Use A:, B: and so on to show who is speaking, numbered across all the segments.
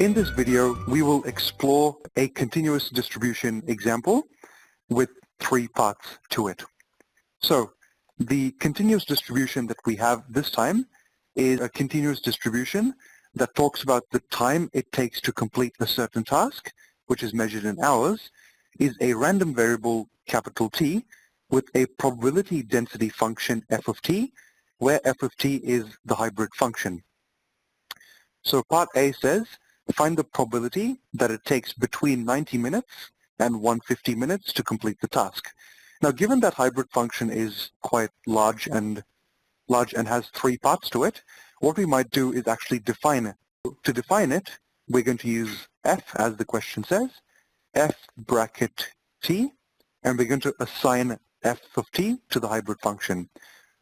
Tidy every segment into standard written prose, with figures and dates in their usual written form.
A: In this video, we will explore a continuous distribution example with 3 parts to it. So, the continuous distribution that we have this time is a continuous distribution that talks about the time it takes to complete a certain task, which is measured in hours, is a random variable capital T with a probability density function f of t, where f of t is the hybrid function. So part A says, find the probability that it takes between 90 minutes and 150 minutes to complete the task. Now, given that hybrid function is quite large and has 3 parts to it, what we might do is actually define it. To define it, we're going to use f, as the question says, f bracket t, and we're going to assign f of t to the hybrid function.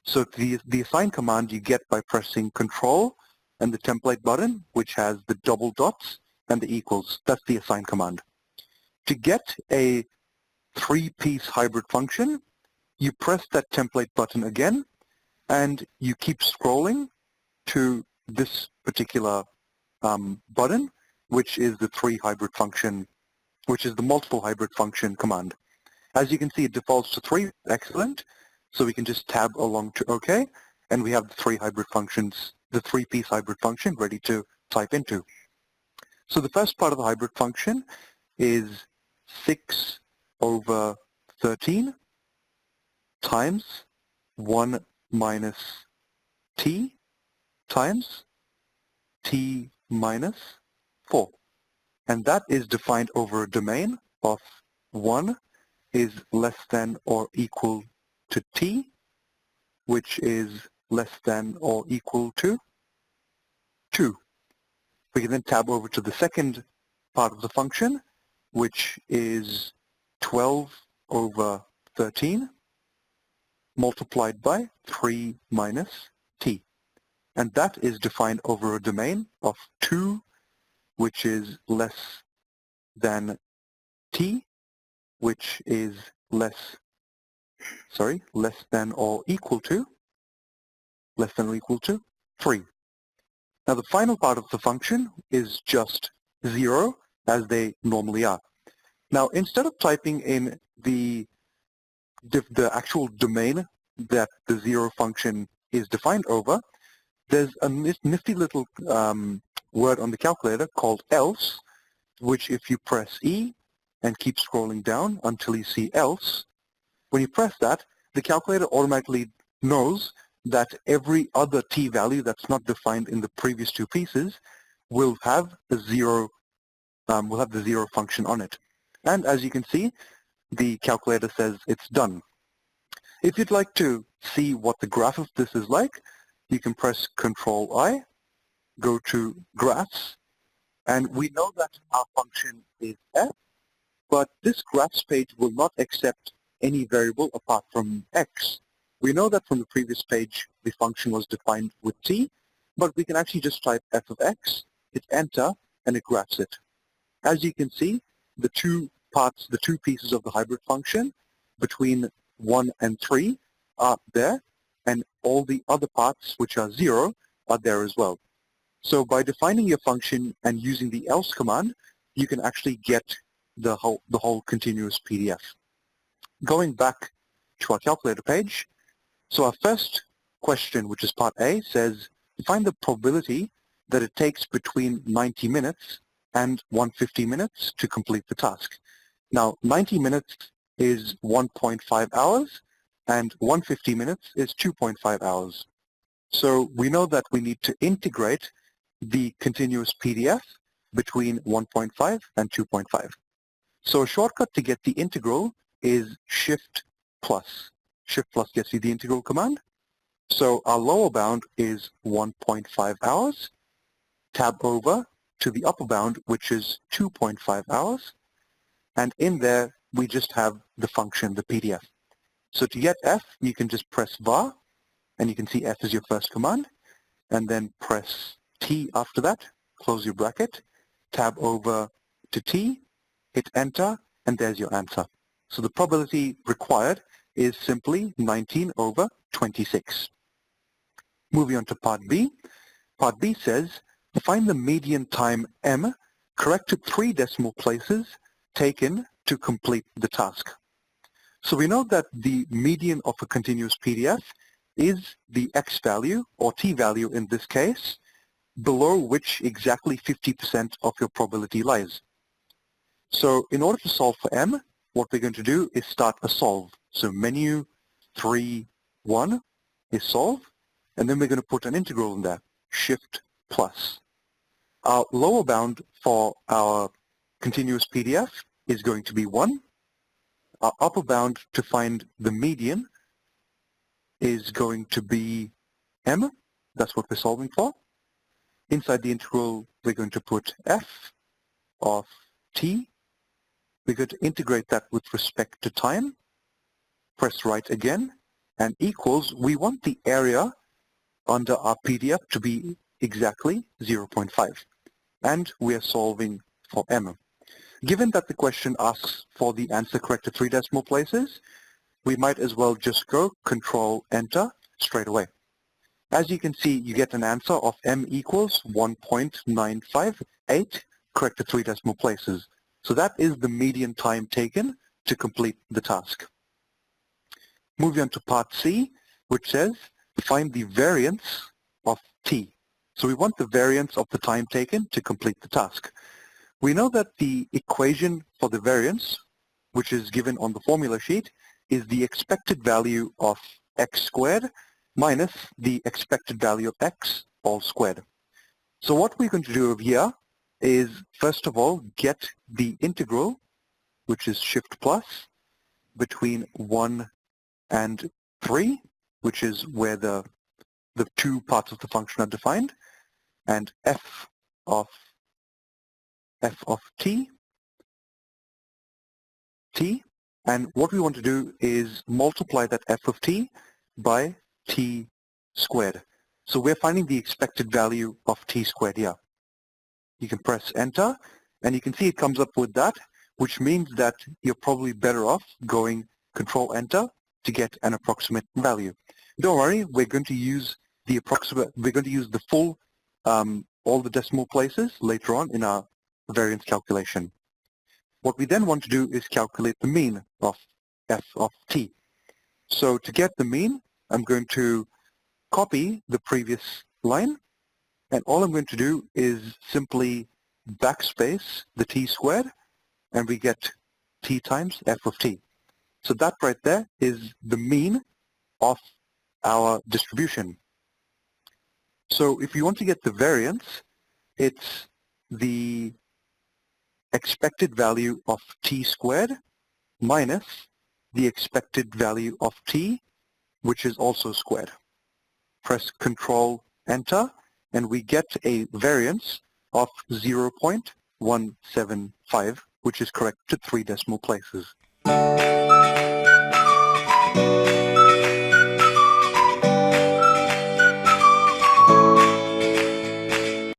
A: So the assign command you get by pressing Control and the template button, which has the double dots and the equals. That's the assign command. To get a 3-piece hybrid function, you press that template button again, and you keep scrolling to this particular button, which is the 3 hybrid function, which is the multiple hybrid function command. As you can see, it defaults to 3. Excellent. So we can just tab along to OK, and we have the 3 hybrid functions, the 3-piece hybrid function ready to type into. So the first part of the hybrid function is 6 over 13 times 1 minus t times t minus 4. And that is defined over a domain of 1 is less than or equal to t, which is less than or equal to 2. We can then tab over to the second part of the function, which is 12 over 13 multiplied by 3 minus t. And that is defined over a domain of 2, which is less than t, which is less than or equal to 3. Now the final part of the function is just 0, as they normally are. Now instead of typing in the actual domain that the 0 function is defined over, there's a nifty little word on the calculator called else, which if you press E and keep scrolling down until you see else, when you press that, the calculator automatically knows that every other t value that's not defined in the previous 2 pieces will have the 0 function on it. And as you can see, the calculator says it's done. If you'd like to see what the graph of this is like, you can press Control-I, go to Graphs, and we know that our function is f, but this graphs page will not accept any variable apart from x. We know that from the previous page the function was defined with t, but we can actually just type f of x, hit enter, and it graphs it. As you can see, the 2 pieces of the hybrid function between 1 and 3 are there, and all the other parts, which are 0, are there as well. So by defining your function and using the else command, you can actually get the whole continuous PDF. Going back to our calculator page, so our first question, which is part A, says find the probability that it takes between 90 minutes and 150 minutes to complete the task. Now 90 minutes is 1.5 hours and 150 minutes is 2.5 hours. So we know that we need to integrate the continuous PDF between 1.5 and 2.5. So a shortcut to get the integral is Shift plus. Shift plus gets you the integral command. So our lower bound is 1.5 hours. Tab over to the upper bound, which is 2.5 hours. And in there, we just have the function, the PDF. So to get f, you can just press var, and you can see f is your first command, and then press t after that, close your bracket, tab over to t, hit enter, and there's your answer. So the probability required is simply 19 over 26. Moving on to part B. Part B says, find the median time m corrected 3 decimal places taken to complete the task. So we know that the median of a continuous PDF is the x value, or t value in this case, below which exactly 50% of your probability lies. So in order to solve for m, what we're going to do is start a solve. So menu 3, 1 is solve, and then we're going to put an integral in there, shift plus. Our lower bound for our continuous PDF is going to be 1. Our upper bound to find the median is going to be m. That's what we're solving for. Inside the integral, we're going to put f of t. We're going to integrate that with respect to time. Press right again, and equals, we want the area under our PDF to be exactly 0.5. And we are solving for m. Given that the question asks for the answer corrected 3 decimal places, we might as well just go Control-Enter straight away. As you can see, you get an answer of m equals 1.958, corrected 3 decimal places. So that is the median time taken to complete the task. Moving on to part C, which says find the variance of t. So we want the variance of the time taken to complete the task. We know that the equation for the variance, which is given on the formula sheet, is the expected value of x squared minus the expected value of x all squared. So what we're going to do over here is, first of all, get the integral, which is shift plus, between 1 and 3, which is where the 2 parts of the function are defined, and f of t, and what we want to do is multiply that f of t by t squared. So we're finding the expected value of t squared here. You can press enter, and you can see it comes up with that, which means that you're probably better off going Control-Enter to get an approximate value. Don't worry, we're going to use the full, all the decimal places later on in our variance calculation. What we then want to do is calculate the mean of f of t. So to get the mean, I'm going to copy the previous line, and all I'm going to do is simply backspace the t squared, and we get t times f of t. So that right there is the mean of our distribution. So if you want to get the variance, it's the expected value of t squared minus the expected value of t, which is also squared. Press Control-Enter, and we get a variance of 0.175, which is correct to 3 decimal places.